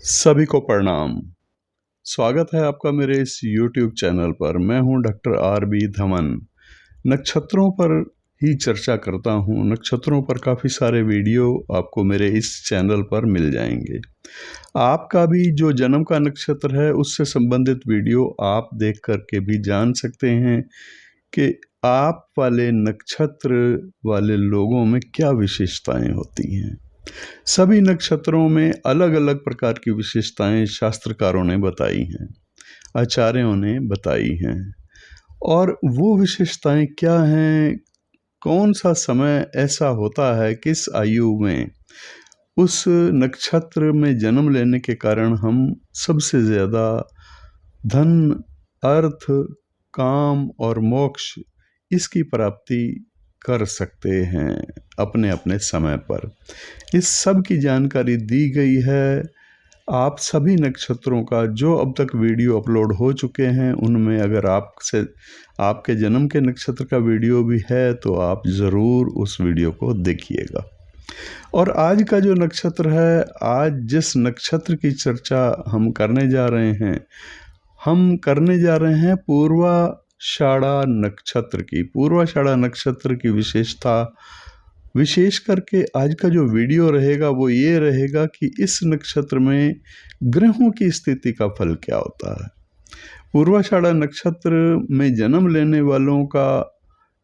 सभी को प्रणाम। स्वागत है आपका मेरे इस YouTube चैनल पर। मैं हूं डॉक्टर आर.बी. धमन। नक्षत्रों पर ही चर्चा करता हूं। नक्षत्रों पर काफ़ी सारे वीडियो आपको मेरे इस चैनल पर मिल जाएंगे। आपका भी जो जन्म का नक्षत्र है उससे संबंधित वीडियो आप देख करके भी जान सकते हैं कि आप वाले नक्षत्र वाले लोगों में क्या विशेषताएं होती हैं। सभी नक्षत्रों में अलग अलग प्रकार की विशेषताएं शास्त्रकारों ने बताई हैं, आचार्यों ने बताई हैं। और वो विशेषताएं क्या हैं, कौन सा समय ऐसा होता है, किस आयु में उस नक्षत्र में जन्म लेने के कारण हम सबसे ज़्यादा धन, अर्थ, काम और मोक्ष इसकी प्राप्ति कर सकते हैं अपने अपने समय पर। इस सब की जानकारी दी गई है। आप सभी नक्षत्रों का जो अब तक वीडियो अपलोड हो चुके हैं उनमें अगर आपके जन्म के नक्षत्र का वीडियो भी है तो आप ज़रूर उस वीडियो को देखिएगा। और आज का जो नक्षत्र है, आज जिस नक्षत्र की चर्चा हम करने जा रहे हैं पूर्वाषाढ़ा नक्षत्र की। पूर्वाषाढ़ा नक्षत्र की विशेष करके आज का जो वीडियो रहेगा वो ये रहेगा कि इस नक्षत्र में ग्रहों की स्थिति का फल क्या होता है। पूर्वाषाढ़ा नक्षत्र में जन्म लेने वालों का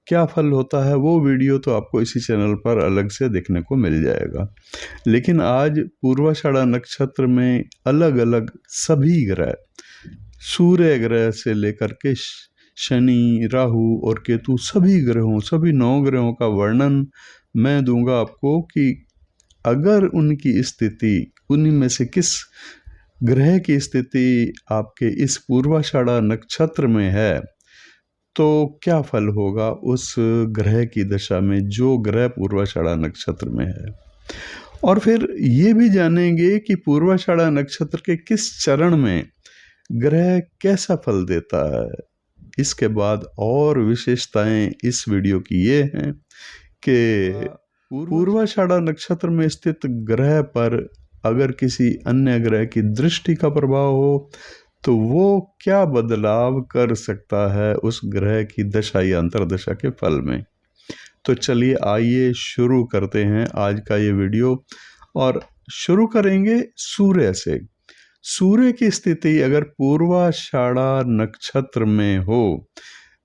क्या फल होता है वो वीडियो तो आपको इसी चैनल पर अलग से देखने को मिल जाएगा। लेकिन आज पूर्वाषाढ़ा नक्षत्र में अलग अलग सभी ग्रह, सूर्य ग्रह से लेकर के शनि, राहु और केतु, सभी 9 ग्रहों का वर्णन मैं दूंगा आपको कि अगर उनकी स्थिति, उन्हीं में से किस ग्रह की स्थिति आपके इस पूर्वाषाढ़ा नक्षत्र में है तो क्या फल होगा उस ग्रह की दशा में जो ग्रह पूर्वाषाढ़ा नक्षत्र में है। और फिर ये भी जानेंगे कि पूर्वाषाढ़ा नक्षत्र के किस चरण में ग्रह कैसा फल देता है। इसके बाद और विशेषताएं इस वीडियो की ये हैं कि पूर्वाषाढ़ा नक्षत्र में स्थित ग्रह पर अगर किसी अन्य ग्रह की दृष्टि का प्रभाव हो तो वो क्या बदलाव कर सकता है उस ग्रह की दशा या अंतर्दशा के फल में। तो चलिए आइए शुरू करते हैं आज का ये वीडियो। और शुरू करेंगे सूर्य से। सूर्य की स्थिति अगर पूर्वाषाढ़ा नक्षत्र में हो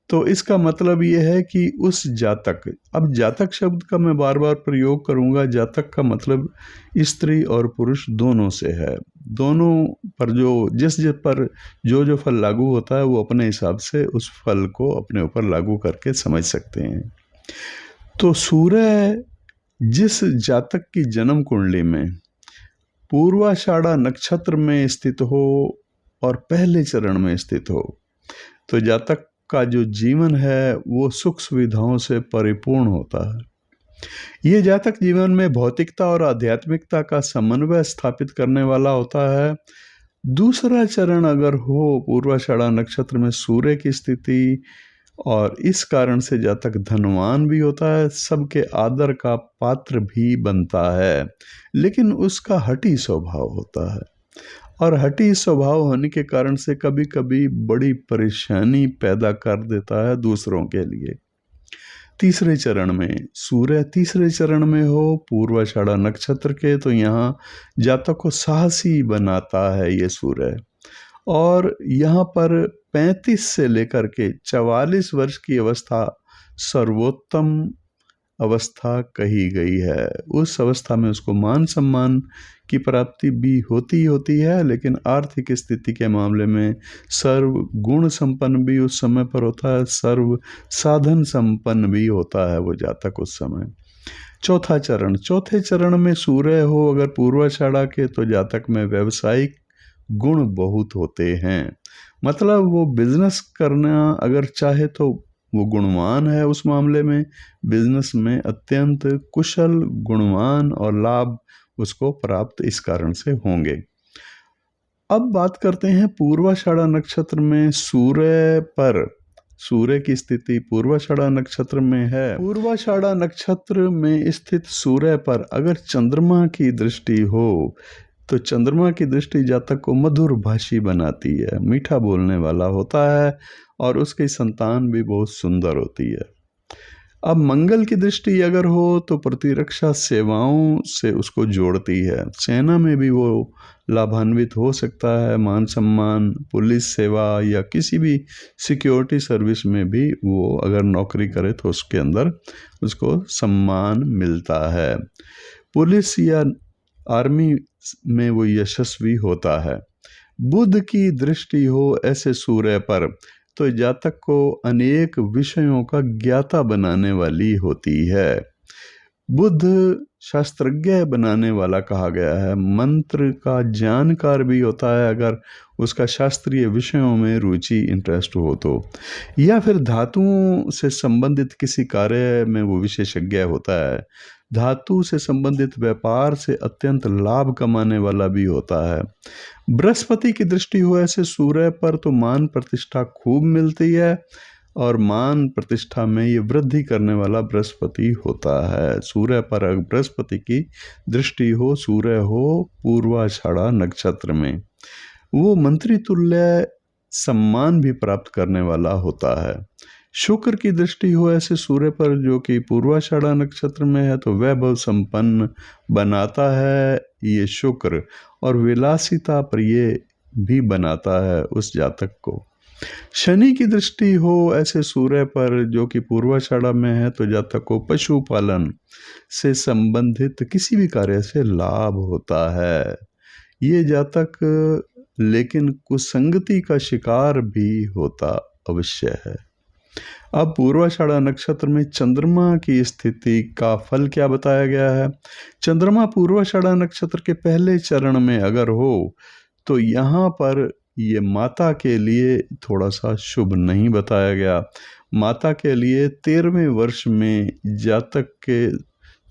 तो इसका मतलब ये है कि उस जातक, अब जातक शब्द का मैं बार बार प्रयोग करूंगा। जातक का मतलब स्त्री और पुरुष दोनों से है। दोनों पर जिस पर जो फल लागू होता है वो अपने हिसाब से उस फल को अपने ऊपर लागू करके समझ सकते हैं। तो सूर्य जिस जातक की जन्म कुंडली में पूर्वाषाढ़ा नक्षत्र में स्थित हो और पहले चरण में स्थित हो तो जातक का जो जीवन है वो सुख सुविधाओं से परिपूर्ण होता है। ये जातक जीवन में भौतिकता और आध्यात्मिकता का समन्वय स्थापित करने वाला होता है। दूसरा चरण अगर हो पूर्वाषाढ़ा नक्षत्र में सूर्य की स्थिति, और इस कारण से जातक धनवान भी होता है, सबके आदर का पात्र भी बनता है, लेकिन उसका हठी स्वभाव होता है। और हठी स्वभाव होने के कारण से कभी कभी बड़ी परेशानी पैदा कर देता है दूसरों के लिए। तीसरे चरण में सूर्य तीसरे चरण में हो पूर्वाषाढ़ा नक्षत्र के तो यहाँ जातक को साहसी बनाता है ये सूर्य। और यहाँ पर 35 से लेकर के 44 वर्ष की अवस्था सर्वोत्तम अवस्था कही गई है। उस अवस्था में उसको मान सम्मान की प्राप्ति भी होती है, लेकिन आर्थिक स्थिति के मामले में सर्व गुण संपन्न भी उस समय पर होता है, सर्व साधन संपन्न भी होता है वो जातक उस समय। चौथे चरण में सूर्य हो अगर पूर्वाषाढ़ा के तो जातक में व्यावसायिक गुण बहुत होते हैं। मतलब वो बिजनेस करना अगर चाहे तो वो गुणवान है, उस मामले में बिजनेस में अत्यंत कुशल, गुणवान और लाभ उसको प्राप्त इस कारण से होंगे। अब बात करते हैं पूर्वाषाढ़ा नक्षत्र में सूर्य की स्थिति पूर्वाषाढ़ा नक्षत्र में है। पूर्वाषाढ़ा नक्षत्र में स्थित सूर्य पर अगर चंद्रमा की दृष्टि हो तो चंद्रमा की दृष्टि जातक को मधुर भाषी बनाती है, मीठा बोलने वाला होता है और उसकी संतान भी बहुत सुंदर होती है। अब मंगल की दृष्टि अगर हो तो प्रतिरक्षा सेवाओं से उसको जोड़ती है, सेना में भी वो लाभान्वित हो सकता है, मान सम्मान, पुलिस सेवा या किसी भी सिक्योरिटी सर्विस में भी वो अगर नौकरी करे तो उसके अंदर उसको सम्मान मिलता है। पुलिस या आर्मी में वो यशस्वी होता है। बुध की दृष्टि हो ऐसे सूर्य पर तो जातक को अनेक विषयों का ज्ञाता बनाने वाली होती है। बुध शास्त्रज्ञ बनाने वाला कहा गया है, मंत्र का जानकार भी होता है अगर उसका शास्त्रीय विषयों में रुचि इंटरेस्ट हो तो, या फिर धातुओं से संबंधित किसी कार्य में वो विशेषज्ञ होता है। धातु से संबंधित व्यापार से अत्यंत लाभ कमाने वाला भी होता है। बृहस्पति की दृष्टि हो ऐसे सूर्य पर तो मान प्रतिष्ठा खूब मिलती है और मान प्रतिष्ठा में ये वृद्धि करने वाला बृहस्पति होता है। सूर्य पर अगर बृहस्पति की दृष्टि हो, सूर्य हो पूर्वाषाढ़ा नक्षत्र में, वो मंत्री तुल्य सम्मान भी प्राप्त करने वाला होता है। शुक्र की दृष्टि हो ऐसे सूर्य पर जो कि पूर्वाषाढ़ा नक्षत्र में है तो वैभव संपन्न बनाता है ये शुक्र, और विलासिता प्रिय भी बनाता है उस जातक को। शनि की दृष्टि हो ऐसे सूर्य पर जो कि पूर्वाषाढ़ा में है तो जातक को पशुपालन से संबंधित किसी भी कार्य से लाभ होता है। ये जातक लेकिन कुसंगति का शिकार भी होता अवश्य है। अब पूर्वाषाढ़ा नक्षत्र में चंद्रमा की स्थिति का फल क्या बताया गया है। चंद्रमा पूर्वाषाढ़ा नक्षत्र के पहले चरण में अगर हो तो यहाँ पर ये माता के लिए थोड़ा सा शुभ नहीं बताया गया। माता के लिए 13वें वर्ष में जातक के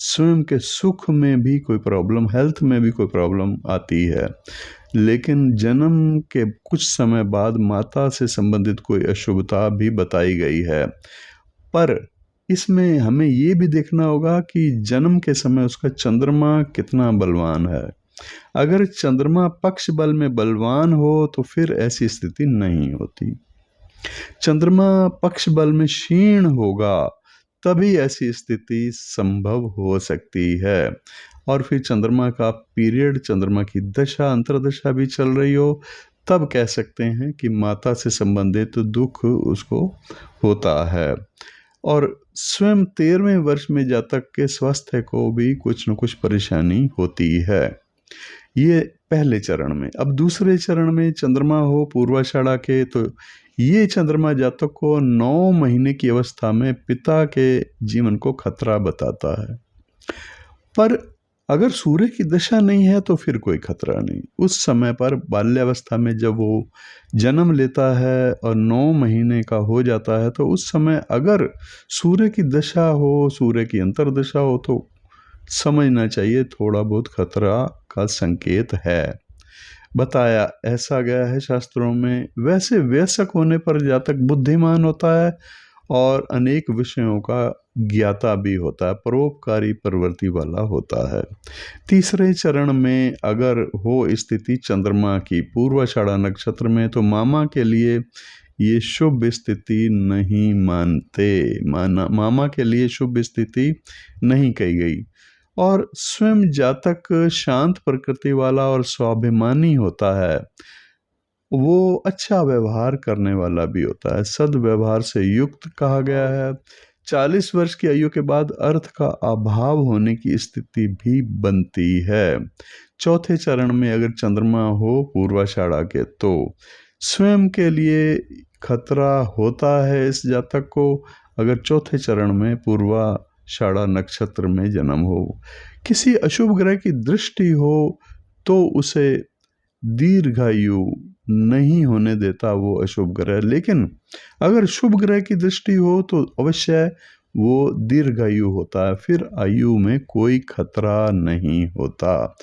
स्वयं के सुख में भी कोई प्रॉब्लम, हेल्थ में भी कोई प्रॉब्लम आती है, लेकिन जन्म के कुछ समय बाद माता से संबंधित कोई अशुभता भी बताई गई है। पर इसमें हमें ये भी देखना होगा कि जन्म के समय उसका चंद्रमा कितना बलवान है। अगर चंद्रमा पक्ष बल में बलवान हो तो फिर ऐसी स्थिति नहीं होती। चंद्रमा पक्ष बल में क्षीण होगा तभी ऐसी स्थिति संभव हो सकती है। और फिर चंद्रमा का पीरियड, चंद्रमा की दशा अंतर्दशा भी चल रही हो तब कह सकते हैं कि माता से संबंधित दुख उसको होता है। और स्वयं 13वें वर्ष में जातक के स्वास्थ्य को भी कुछ न कुछ परेशानी होती है। ये पहले चरण में। अब दूसरे चरण में चंद्रमा हो पूर्वाषाढ़ा के तो ये चंद्रमा जातक को 9 महीने की अवस्था में पिता के जीवन को खतरा बताता है। पर अगर सूर्य की दशा नहीं है तो फिर कोई खतरा नहीं। उस समय पर बाल्यावस्था में जब वो जन्म लेता है और 9 महीने का हो जाता है तो उस समय अगर सूर्य की दशा हो, सूर्य की अंतर्दशा हो तो समझना चाहिए थोड़ा बहुत खतरा का संकेत है। बताया ऐसा गया है शास्त्रों में। वैसे वयस्क होने पर जातक बुद्धिमान होता है और अनेक विषयों का ज्ञाता भी होता है, परोपकारी प्रवृत्ति वाला होता है। तीसरे चरण में अगर हो स्थिति चंद्रमा की पूर्वाषाढ़ा नक्षत्र में तो मामा के लिए ये शुभ स्थिति नहीं मामा के लिए शुभ स्थिति नहीं कही गई। और स्वयं जातक शांत प्रकृति वाला और स्वाभिमानी होता है, वो अच्छा व्यवहार करने वाला भी होता है, सद्व्यवहार से युक्त कहा गया है। 40 वर्ष की आयु के बाद अर्थ का अभाव होने की स्थिति भी बनती है। चौथे चरण में अगर चंद्रमा हो पूर्वाषाढ़ा के तो स्वयं के लिए खतरा होता है इस जातक को। अगर चौथे चरण में पूर्वाषाढ़ा नक्षत्र में जन्म हो, किसी अशुभ ग्रह की दृष्टि हो तो उसे दीर्घायु नहीं होने देता वो अशुभ ग्रह। लेकिन अगर शुभ ग्रह की दृष्टि हो तो अवश्य वो दीर्घायु होता है, फिर आयु में कोई खतरा नहीं होता,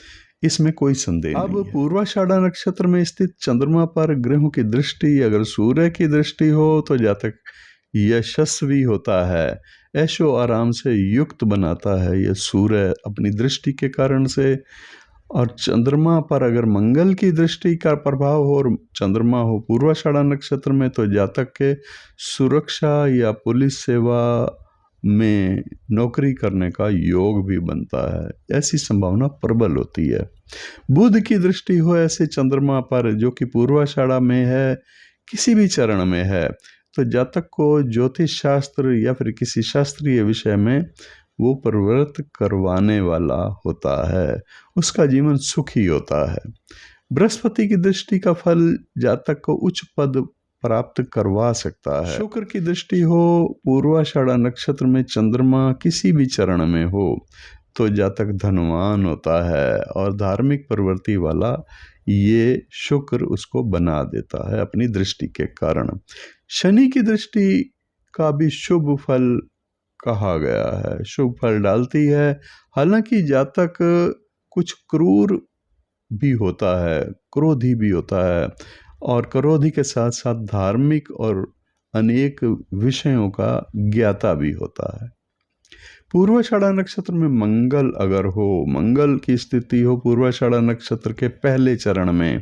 इसमें कोई संदेह नहीं है। अब पूर्वाषाढ़ा नक्षत्र में स्थित चंद्रमा पर ग्रहों की दृष्टि अगर सूर्य की दृष्टि हो तो जातक यशस्वी होता है, ऐशो आराम से युक्त बनाता है ये सूर्य अपनी दृष्टि के कारण से। और चंद्रमा पर अगर मंगल की दृष्टि का प्रभाव हो और चंद्रमा हो पूर्वाषाढ़ा नक्षत्र में, तो जातक के सुरक्षा या पुलिस सेवा में नौकरी करने का योग भी बनता है, ऐसी संभावना प्रबल होती है। बुध की दृष्टि हो ऐसे चंद्रमा पर जो कि पूर्वाषाढ़ा में है, किसी भी चरण में है, तो जातक को ज्योतिष शास्त्र या फिर किसी शास्त्रीय विषय में वो प्रवृत्त करवाने वाला होता है, उसका जीवन सुखी होता है। बृहस्पति की दृष्टि का फल जातक को उच्च पद प्राप्त करवा सकता है। शुक्र की दृष्टि हो पूर्वाषाढ़ा नक्षत्र में चंद्रमा किसी भी चरण में हो तो जातक धनवान होता है और धार्मिक प्रवृत्ति वाला ये शुक्र उसको बना देता है अपनी दृष्टि के कारण। शनि की दृष्टि का भी शुभ फल कहा गया है, शुभ फल डालती है। हालांकि जातक कुछ क्रूर भी होता है, क्रोधी भी होता है और क्रोधी के साथ साथ धार्मिक और अनेक विषयों का ज्ञाता भी होता है। पूर्वाषाढ़ा नक्षत्र में मंगल अगर हो, मंगल की स्थिति हो पूर्वाषाढ़ा नक्षत्र के पहले चरण में,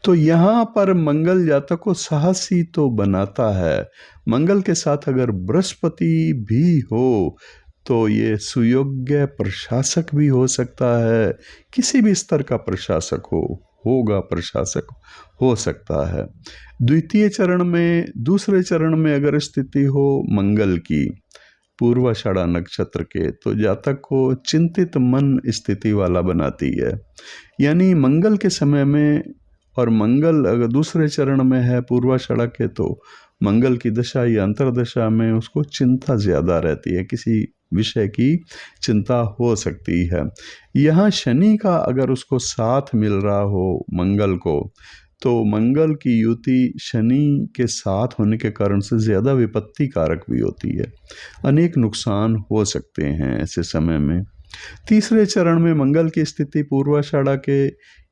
तो यहाँ पर मंगल जातक को साहसी तो बनाता है। मंगल के साथ अगर बृहस्पति भी हो तो ये सुयोग्य प्रशासक भी हो सकता है, किसी भी स्तर का प्रशासक होगा प्रशासक हो सकता है। द्वितीय चरण में, दूसरे चरण में अगर स्थिति हो मंगल की पूर्वाषाढ़ा नक्षत्र के, तो जातक को चिंतित मन स्थिति वाला बनाती है। यानी मंगल के समय में, और मंगल अगर दूसरे चरण में है पूर्वाषाढ़ा के, तो मंगल की दशा या अंतरदशा में उसको चिंता ज़्यादा रहती है, किसी विषय की चिंता हो सकती है। यहाँ शनि का अगर उसको साथ मिल रहा हो मंगल को, तो मंगल की युति शनि के साथ होने के कारण से ज़्यादा विपत्ति कारक भी होती है, अनेक नुकसान हो सकते हैं ऐसे समय में। तीसरे चरण में मंगल की स्थिति पूर्वाषाढ़ा के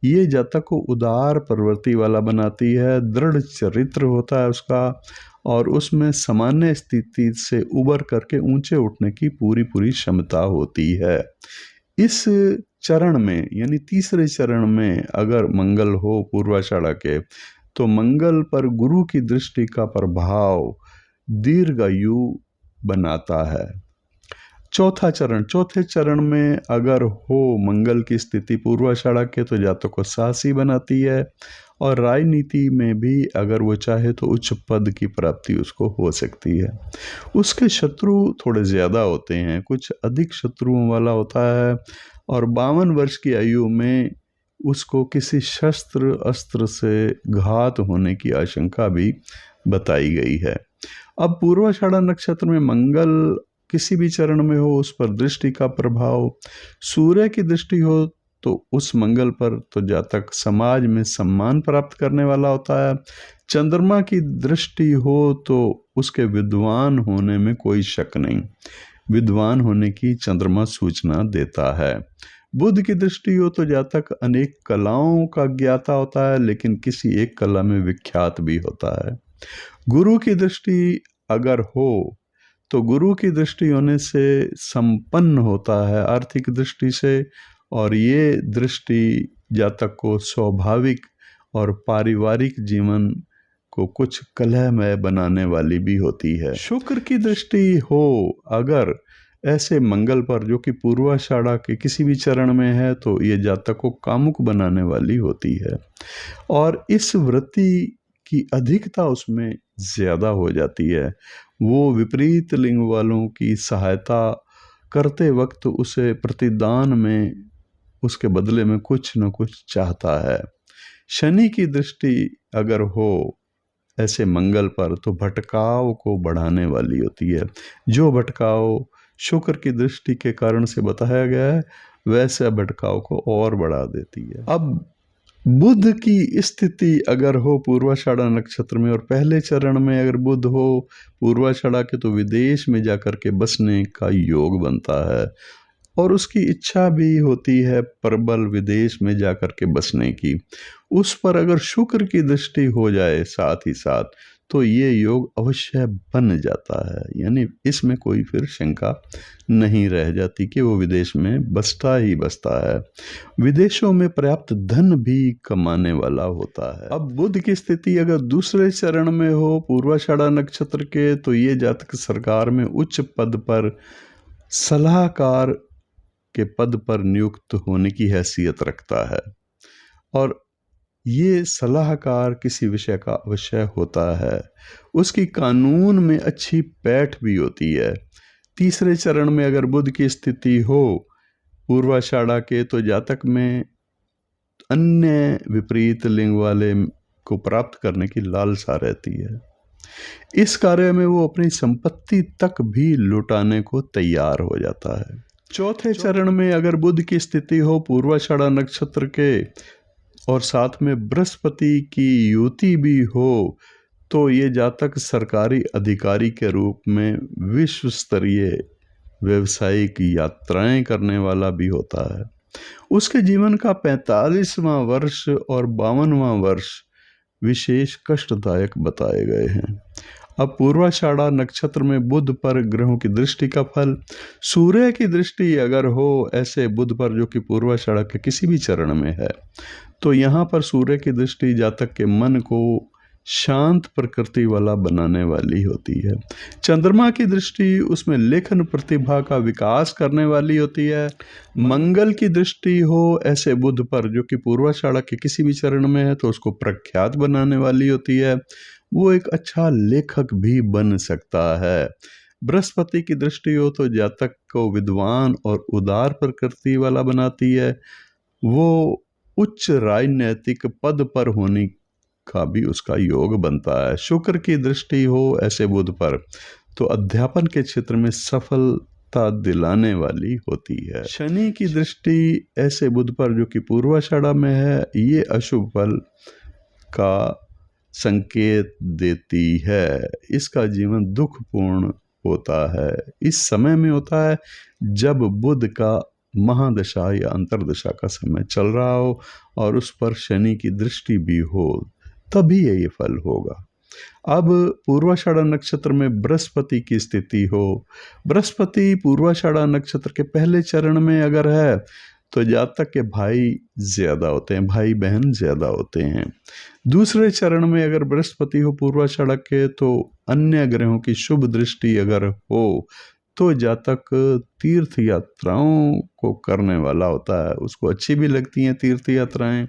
ये जातक को उदार प्रवृत्ति वाला बनाती है, दृढ़ चरित्र होता है उसका और उसमें सामान्य स्थिति से उबर करके ऊंचे उठने की पूरी क्षमता होती है। इस चरण में यानी तीसरे चरण में अगर मंगल हो पूर्वाषाढ़ा के, तो मंगल पर गुरु की दृष्टि का प्रभाव दीर्घायु बनाता है। चौथे चरण में अगर हो मंगल की स्थिति पूर्वाषाढ़ा के, तो जातक को साहसी बनाती है और राजनीति में भी अगर वो चाहे तो उच्च पद की प्राप्ति उसको हो सकती है। उसके शत्रु थोड़े ज़्यादा होते हैं, कुछ अधिक शत्रुओं वाला होता है और 52 वर्ष की आयु में उसको किसी शस्त्र अस्त्र से घात होने की आशंका भी बताई गई है। अब पूर्वाषाढ़ा नक्षत्र में मंगल किसी भी चरण में हो, उस पर दृष्टि का प्रभाव, सूर्य की दृष्टि हो तो उस मंगल पर तो जातक समाज में सम्मान प्राप्त करने वाला होता है। चंद्रमा की दृष्टि हो तो उसके विद्वान होने में कोई शक नहीं, विद्वान होने की चंद्रमा सूचना देता है। बुध की दृष्टि हो तो जातक अनेक कलाओं का ज्ञाता होता है, लेकिन किसी एक कला में विख्यात भी होता है। गुरु की दृष्टि अगर हो तो गुरु की दृष्टि होने से संपन्न होता है आर्थिक दृष्टि से, और ये दृष्टि जातक को स्वाभाविक और पारिवारिक जीवन को कुछ कलहमय बनाने वाली भी होती है। शुक्र की दृष्टि हो अगर ऐसे मंगल पर जो कि पूर्वाषाढ़ा के किसी भी चरण में है, तो ये जातक को कामुक बनाने वाली होती है और इस वृत्ति की अधिकता उसमें ज़्यादा हो जाती है। वो विपरीत लिंग वालों की सहायता करते वक्त उसे प्रतिदान में उसके बदले में कुछ न कुछ चाहता है। शनि की दृष्टि अगर हो ऐसे मंगल पर, तो भटकाव को बढ़ाने वाली होती है। जो भटकाव शुक्र की दृष्टि के कारण से बताया गया है, वैसे भटकाव को और बढ़ा देती है। अब बुध की स्थिति अगर हो पूर्वाषाढ़ा नक्षत्र में और पहले चरण में अगर बुध हो पूर्वाषाढ़ा के, तो विदेश में जाकर के बसने का योग बनता है और उसकी इच्छा भी होती है प्रबल विदेश में जाकर के बसने की। उस पर अगर शुक्र की दृष्टि हो जाए साथ ही साथ, तो ये योग अवश्य बन जाता है, यानी इसमें कोई फिर शंका नहीं रह जाती कि वो विदेश में बसता ही बसता है, विदेशों में पर्याप्त धन भी कमाने वाला होता है। अब बुध की स्थिति अगर दूसरे चरण में हो पूर्वाषाढ़ा नक्षत्र के, तो ये जातक सरकार में उच्च पद पर सलाहकार के पद पर नियुक्त होने की हैसियत रखता है, और ये सलाहकार किसी विषय का अवश्य होता है, उसकी कानून में अच्छी पैठ भी होती है। तीसरे चरण में अगर बुध की स्थिति हो पूर्वाषाढ़ा के, तो जातक में अन्य विपरीत लिंग वाले को प्राप्त करने की लालसा रहती है, इस कार्य में वो अपनी संपत्ति तक भी लुटाने को तैयार हो जाता है। चौथे चरण में अगर बुध की स्थिति हो पूर्वाषाढ़ा नक्षत्र के और साथ में बृहस्पति की युति भी हो, तो ये जातक सरकारी अधिकारी के रूप में विश्व स्तरीय व्यवसायिक यात्राएं करने वाला भी होता है। उसके जीवन का 45वां वर्ष और 52वां वर्ष विशेष कष्टदायक बताए गए हैं। अब पूर्वाषाढ़ा नक्षत्र में बुध पर ग्रहों की दृष्टि का फल, सूर्य की दृष्टि अगर हो ऐसे बुध पर जो कि पूर्वाषाढ़ा के किसी भी चरण में है, तो यहाँ पर सूर्य की दृष्टि जातक के मन को शांत प्रकृति वाला बनाने वाली होती है। चंद्रमा की दृष्टि उसमें लेखन प्रतिभा का विकास करने वाली होती है। मंगल की दृष्टि हो ऐसे बुध पर जो कि पूर्वाषाढ़ा के किसी भी चरण में है, तो उसको प्रख्यात बनाने वाली होती है, वो एक अच्छा लेखक भी बन सकता है। बृहस्पति की दृष्टि हो तो जातक को विद्वान और उदार प्रकृति वाला बनाती है, वो उच्च राजनैतिक पद पर होने का भी उसका योग बनता है। शुक्र की दृष्टि हो ऐसे बुध पर तो अध्यापन के क्षेत्र में सफलता दिलाने वाली होती है। शनि की दृष्टि ऐसे बुध पर जो कि पूर्वाषाढ़ा में है, ये अशुभ फल का संकेत देती है, इसका जीवन दुखपूर्ण होता है। इस समय में होता है जब बुध का महादशा या अंतरदशा का समय चल रहा हो और उस पर शनि की दृष्टि भी हो, तभी ये फल होगा। अब पूर्वाषाढ़ा नक्षत्र में बृहस्पति की स्थिति हो, बृहस्पति पूर्वाषाढ़ा नक्षत्र के पहले चरण में अगर है तो जातक के भाई ज्यादा होते हैं, भाई बहन ज्यादा होते हैं। दूसरे चरण में अगर बृहस्पति हो पूर्वाषाढ़ा के, तो अन्य ग्रहों की शुभ दृष्टि अगर हो तो जातक तीर्थ यात्राओं को करने वाला होता है, उसको अच्छी भी लगती हैं तीर्थ यात्राएं।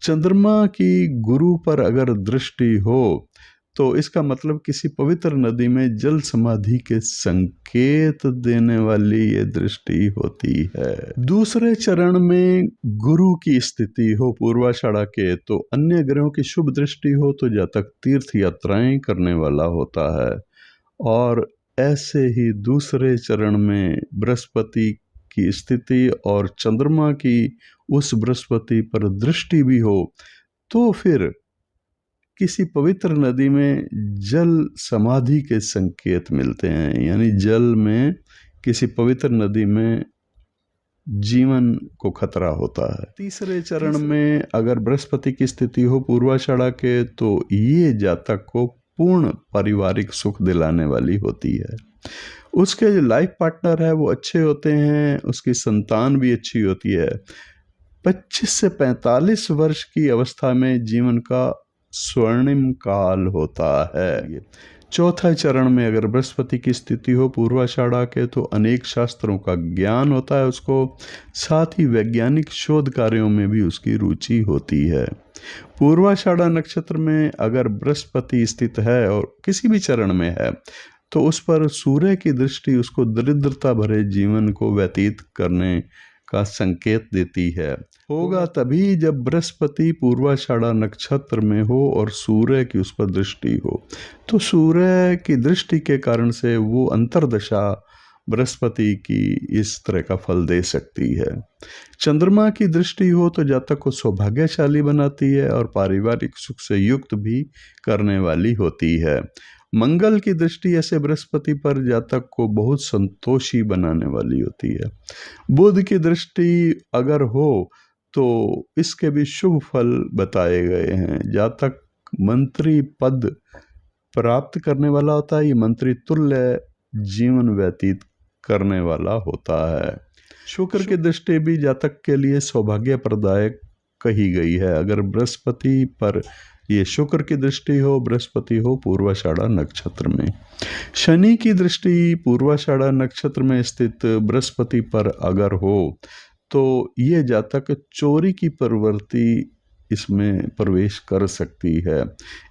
चंद्रमा की गुरु पर अगर दृष्टि हो तो इसका मतलब किसी पवित्र नदी में जल समाधि के संकेत देने वाली ये दृष्टि होती है। दूसरे चरण में गुरु की स्थिति हो पूर्वाषाढ़ा के, तो अन्य ग्रहों की शुभ दृष्टि हो तो जातक तीर्थ यात्राएं करने वाला होता है। और ऐसे ही दूसरे चरण में बृहस्पति की स्थिति और चंद्रमा की उस बृहस्पति पर दृष्टि भी हो तो फिर किसी पवित्र नदी में जल समाधि के संकेत मिलते हैं, यानी जल में किसी पवित्र नदी में जीवन को खतरा होता है। तीसरे चरण में अगर बृहस्पति की स्थिति हो पूर्वाषाढ़ा के, तो ये जातक को पूर्ण पारिवारिक सुख दिलाने वाली होती है। उसके जो लाइफ पार्टनर है वो अच्छे होते हैं, उसकी संतान भी अच्छी होती है। 25 से 45 वर्ष की अवस्था में जीवन का स्वर्णिम काल होता है। चौथा चरण में अगर बृहस्पति की स्थिति हो पूर्वाषाढ़ा के, तो अनेक शास्त्रों का ज्ञान होता है उसको, साथ ही वैज्ञानिक शोध कार्यों में भी उसकी रुचि होती है। पूर्वाषाढ़ा नक्षत्र में अगर बृहस्पति स्थित है और किसी भी चरण में है, तो उस पर सूर्य की दृष्टि उसको दरिद्रता भरे जीवन को व्यतीत करने का संकेत देती है। होगा तभी जब बृहस्पति पूर्वाषाढ़ा नक्षत्र में हो और सूर्य की उस पर दृष्टि हो, तो सूर्य की दृष्टि के कारण से वो अंतरदशा बृहस्पति की इस तरह का फल दे सकती है। चंद्रमा की दृष्टि हो तो जातक को सौभाग्यशाली बनाती है और पारिवारिक सुख से युक्त भी करने वाली होती है। मंगल की दृष्टि ऐसे बृहस्पति पर जातक को बहुत संतोषी बनाने वाली होती है। बुध की दृष्टि अगर हो तो इसके भी शुभ फल बताए गए हैं। जातक मंत्री पद प्राप्त करने वाला होता है, ये मंत्री तुल्य जीवन व्यतीत करने वाला होता है। शुक्र की दृष्टि भी जातक के लिए सौभाग्य प्रदायक कही गई है। अगर बृहस्पति पर ये शुक्र की दृष्टि हो, बृहस्पति हो पूर्वाषाढ़ा नक्षत्र में, शनि की दृष्टि पूर्वाषाढ़ा नक्षत्र में स्थित बृहस्पति पर अगर हो तो ये जातक चोरी की प्रवृत्ति इसमें प्रवेश कर सकती है।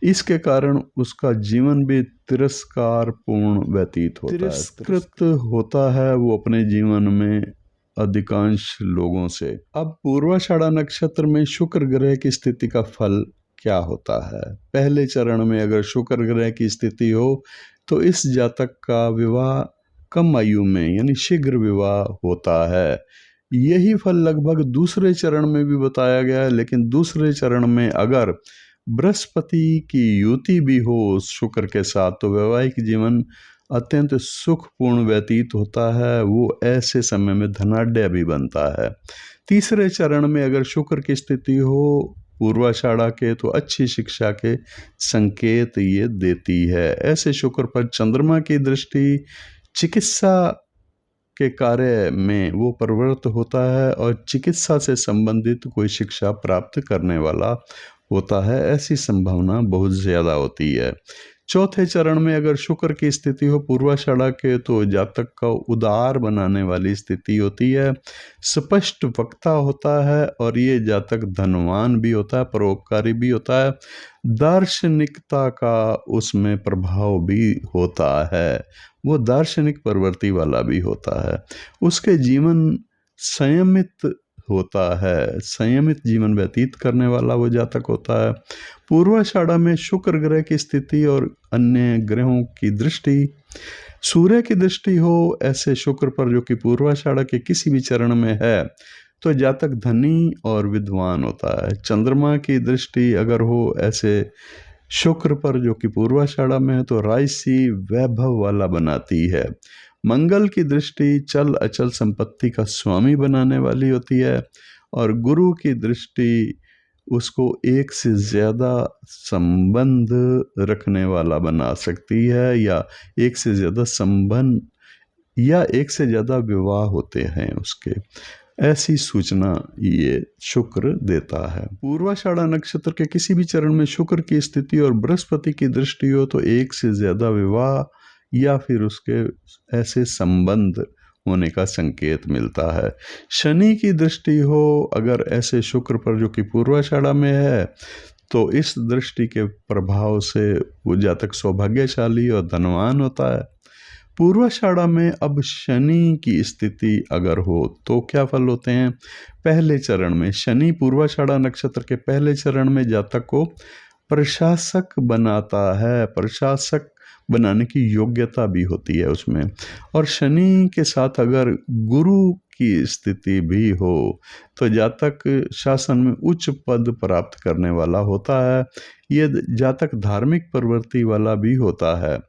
इसके कारण उसका जीवन भी तिरस्कार पूर्ण व्यतीत होता है, तिरस्कृत होता है वो अपने जीवन में अधिकांश लोगों से। अब पूर्वाषाढ़ा नक्षत्र में शुक्र ग्रह की स्थिति का फल क्या होता है? पहले चरण में अगर शुक्र ग्रह की स्थिति हो तो इस जातक का विवाह कम आयु में यानी शीघ्र विवाह होता है। यही फल लगभग दूसरे चरण में भी बताया गया है, लेकिन दूसरे चरण में अगर बृहस्पति की युति भी हो शुक्र के साथ तो वैवाहिक जीवन अत्यंत सुखपूर्ण व्यतीत होता है। वो ऐसे समय में धनाढ्य भी बनता है। तीसरे चरण में अगर शुक्र की स्थिति हो पूर्वाषाढ़ा के तो अच्छी शिक्षा के संकेत ये देती है। ऐसे शुक्र पर चंद्रमा की दृष्टि चिकित्सा के कार्य में वो प्रवृत्त होता है और चिकित्सा से संबंधित कोई शिक्षा प्राप्त करने वाला होता है। ऐसी संभावना बहुत ज़्यादा होती है। चौथे चरण में अगर शुक्र की स्थिति हो पूर्वाषाढ़ा के तो जातक का उदार बनाने वाली स्थिति होती है, स्पष्ट वक्ता होता है और ये जातक धनवान भी होता है, परोपकारी भी होता है, दार्शनिकता का उसमें प्रभाव भी होता है, वो दार्शनिक प्रवृत्ति वाला भी होता है। उसके जीवन संयमित होता है, संयमित जीवन व्यतीत करने वाला वो जातक होता है। पूर्वाषाढ़ा में शुक्र ग्रह की स्थिति और अन्य ग्रहों की दृष्टि, सूर्य की दृष्टि हो ऐसे शुक्र पर जो कि पूर्वाषाढ़ा के किसी भी चरण में है तो जातक धनी और विद्वान होता है। चंद्रमा की दृष्टि अगर हो ऐसे शुक्र पर जो कि पूर्वाषाढ़ा में है तो राजसी वैभव वाला बनाती है। मंगल की दृष्टि चल अचल संपत्ति का स्वामी बनाने वाली होती है और गुरु की दृष्टि उसको एक से ज़्यादा संबंध रखने वाला बना सकती है या एक से ज़्यादा संबंध या एक से ज़्यादा विवाह होते हैं उसके, ऐसी सूचना ये शुक्र देता है। पूर्वाषाढ़ा नक्षत्र के किसी भी चरण में शुक्र की स्थिति और बृहस्पति की दृष्टि हो तो एक से ज़्यादा विवाह या फिर उसके ऐसे संबंध होने का संकेत मिलता है। शनि की दृष्टि हो अगर ऐसे शुक्र पर जो कि पूर्वाषाढ़ा में है तो इस दृष्टि के प्रभाव से वो जातक सौभाग्यशाली और धनवान होता है। पूर्वाषाढ़ा में अब शनि की स्थिति अगर हो तो क्या फल होते हैं? पहले चरण में शनि पूर्वाषाढ़ा नक्षत्र के पहले चरण में जातक को प्रशासक बनाता है, प्रशासक बनाने की योग्यता भी होती है उसमें। और शनि के साथ अगर गुरु की स्थिति भी हो तो जातक शासन में उच्च पद प्राप्त करने वाला होता है। ये जातक धार्मिक प्रवृत्ति वाला भी होता है।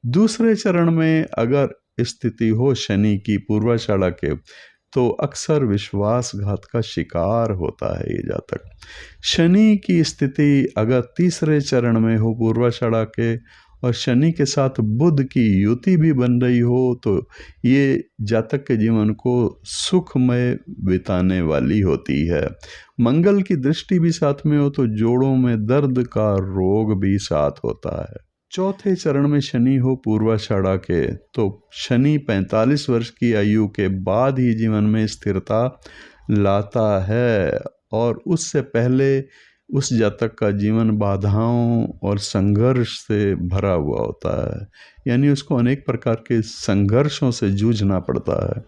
दूसरे चरण में अगर स्थिति हो शनि की पूर्वाषाढ़ा के तो अक्सर विश्वासघात का शिकार होता है ये जातक। शनि की स्थिति अगर तीसरे चरण में हो पूर्वाषाढ़ा के और शनि के साथ बुध की युति भी बन रही हो तो ये जातक के जीवन को सुखमय बिताने वाली होती है। मंगल की दृष्टि भी साथ में हो तो जोड़ों में दर्द का रोग भी साथ होता है। चौथे चरण में शनि हो पूर्वाषाढ़ा के तो शनि 45 वर्ष की आयु के बाद ही जीवन में स्थिरता लाता है और उससे पहले उस जातक का जीवन बाधाओं और संघर्ष से भरा हुआ होता है, यानी उसको अनेक प्रकार के संघर्षों से जूझना पड़ता है।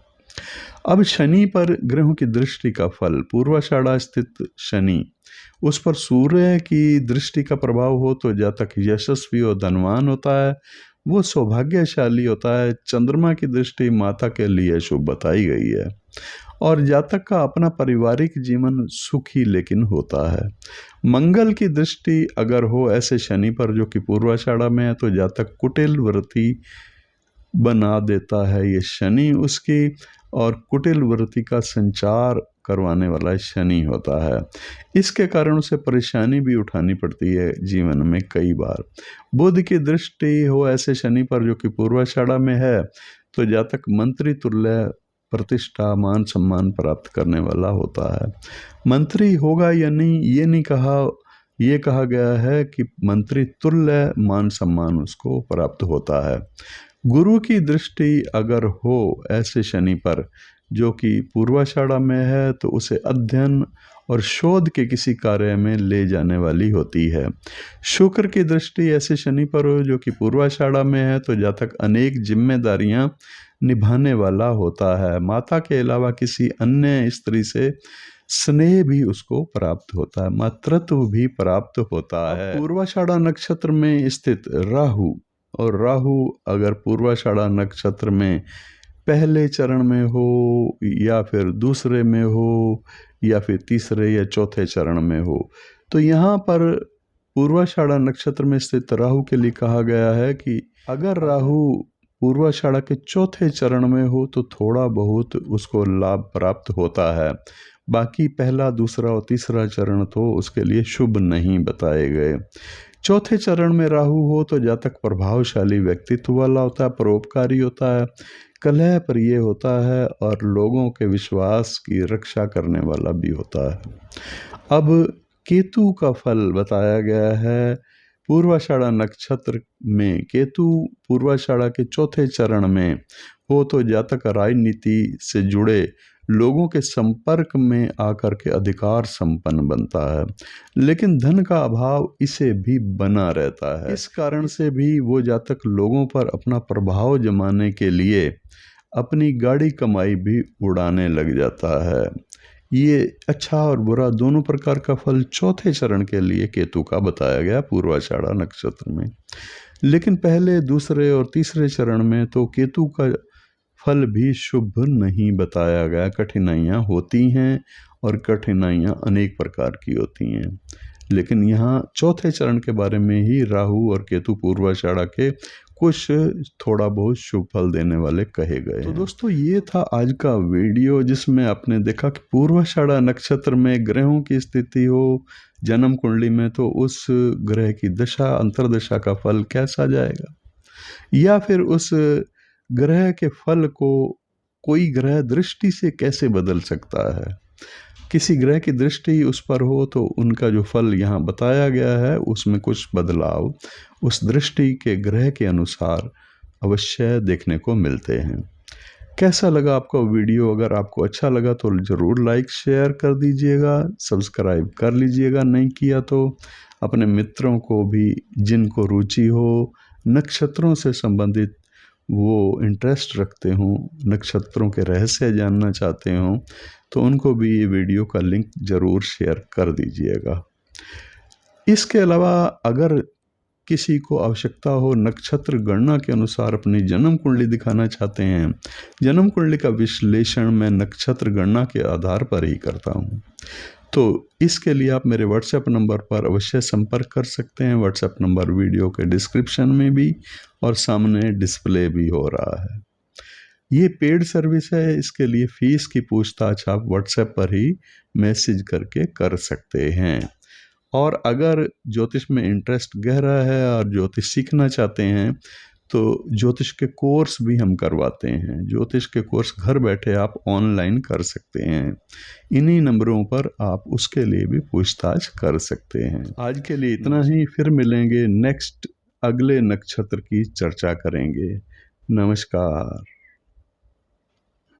अब शनि पर ग्रहों की दृष्टि का फल, पूर्वाषाढ़ा स्थित शनि, उस पर सूर्य की दृष्टि का प्रभाव हो तो जातक यशस्वी और धनवान होता है, वो सौभाग्यशाली होता है। चंद्रमा की दृष्टि माता के लिए शुभ बताई गई है और जातक का अपना पारिवारिक जीवन सुखी लेकिन होता है। मंगल की दृष्टि अगर हो ऐसे शनि पर जो कि पूर्वाषाढ़ा में है तो जातक कुटिल वृत्ति बना देता है ये शनि उसकी, और कुटिल वृत्ति का संचार करवाने वाला शनि होता है। इसके कारण उसे परेशानी भी उठानी पड़ती है जीवन में कई बार। बुध की दृष्टि हो ऐसे शनि पर जो कि पूर्वाषाढ़ा में है, तो जातक मंत्री तुल्य प्रतिष्ठा मान सम्मान प्राप्त करने वाला होता है। मंत्री होगा या नहीं ये कहा गया है कि मंत्री तुल्य मान सम्मान उसको प्राप्त होता है। गुरु की दृष्टि अगर हो ऐसे शनि पर जो कि पूर्वाषाढ़ा में है, तो उसे अध्ययन और शोध के किसी कार्य में ले जाने वाली होती है। शुक्र की दृष्टि ऐसे शनि पर हो जो कि पूर्वाषाढ़ा में है, तो जातक अनेक जिम्मेदारियां निभाने वाला होता है। माता के अलावा किसी अन्य स्त्री से स्नेह भी उसको प्राप्त होता है, मातृत्व भी प्राप्त होता है। पूर्वाषाढ़ा नक्षत्र में स्थित राहु, और राहु अगर पूर्वाषाढ़ा नक्षत्र में पहले चरण में हो या फिर दूसरे में हो या फिर तीसरे या चौथे चरण में हो, तो यहाँ पर पूर्वाषाढ़ा नक्षत्र में स्थित राहु के लिए कहा गया है कि अगर राहु पूर्वाषाढ़ा के चौथे चरण में हो तो थोड़ा बहुत उसको लाभ प्राप्त होता है। बाकी पहला, दूसरा और तीसरा चरण तो उसके लिए शुभ नहीं बताए गए। चौथे चरण में राहु हो तो जातक प्रभावशाली व्यक्तित्व वाला होता है, परोपकारी होता है, कलह प्रिय होता है और लोगों के विश्वास की रक्षा करने वाला भी होता है। अब केतु का फल बताया गया है। पूर्वाषाढ़ा नक्षत्र में केतु पूर्वाषाढ़ा के चौथे चरण में हो तो जातक राजनीति से जुड़े लोगों के संपर्क में आकर के अधिकार संपन्न बनता है, लेकिन धन का अभाव इसे भी बना रहता है। इस कारण से भी वो जातक लोगों पर अपना प्रभाव जमाने के लिए अपनी गाड़ी कमाई भी उड़ाने लग जाता है। ये अच्छा और बुरा दोनों प्रकार का फल चौथे चरण के लिए केतु का बताया गया पूर्वाषाढ़ा नक्षत्र में। लेकिन पहले, दूसरे और तीसरे चरण में तो केतु का फल भी शुभ नहीं बताया गया। कठिनाइयाँ होती हैं और कठिनाइयाँ अनेक प्रकार की होती हैं, लेकिन यहाँ चौथे चरण के बारे में ही राहु और केतु पूर्वाषाढ़ा के कुछ थोड़ा बहुत शुभ फल देने वाले कहे गए। तो दोस्तों, ये था आज का वीडियो जिसमें आपने देखा कि पूर्वाषाढ़ा नक्षत्र में ग्रहों की स्थिति हो जन्म कुंडली में, तो उस ग्रह की दशा अंतर्दशा का फल कैसा जाएगा, या फिर उस ग्रह के फल को कोई ग्रह दृष्टि से कैसे बदल सकता है। किसी ग्रह की दृष्टि उस पर हो तो उनका जो फल यहाँ बताया गया है उसमें कुछ बदलाव उस दृष्टि के ग्रह के अनुसार अवश्य देखने को मिलते हैं। कैसा लगा आपका वीडियो? अगर आपको अच्छा लगा तो ज़रूर लाइक शेयर कर दीजिएगा, सब्सक्राइब कर लीजिएगा, नहीं किया तो अपने मित्रों को भी जिनको रुचि हो नक्षत्रों से संबंधित, वो इंटरेस्ट रखते हों, नक्षत्रों के रहस्य जानना चाहते हों, तो उनको भी ये वीडियो का लिंक ज़रूर शेयर कर दीजिएगा। इसके अलावा अगर किसी को आवश्यकता हो नक्षत्र गणना के अनुसार अपनी जन्म कुंडली दिखाना चाहते हैं, जन्म कुंडली का विश्लेषण मैं नक्षत्र गणना के आधार पर ही करता हूँ, तो इसके लिए आप मेरे व्हाट्सएप नंबर पर अवश्य संपर्क कर सकते हैं। व्हाट्सएप नंबर वीडियो के डिस्क्रिप्शन में भी और सामने डिस्प्ले भी हो रहा है। ये पेड सर्विस है, इसके लिए फ़ीस की पूछताछ आप व्हाट्सएप पर ही मैसेज करके कर सकते हैं। और अगर ज्योतिष में इंटरेस्ट गहरा है और ज्योतिष सीखना चाहते हैं तो ज्योतिष के कोर्स भी हम करवाते हैं। ज्योतिष के कोर्स घर बैठे आप ऑनलाइन कर सकते हैं। इन्हीं नंबरों पर आप उसके लिए भी पूछताछ कर सकते हैं। आज के लिए इतना ही, फिर मिलेंगे नेक्स्ट अगले नक्षत्र की चर्चा करेंगे। नमस्कार।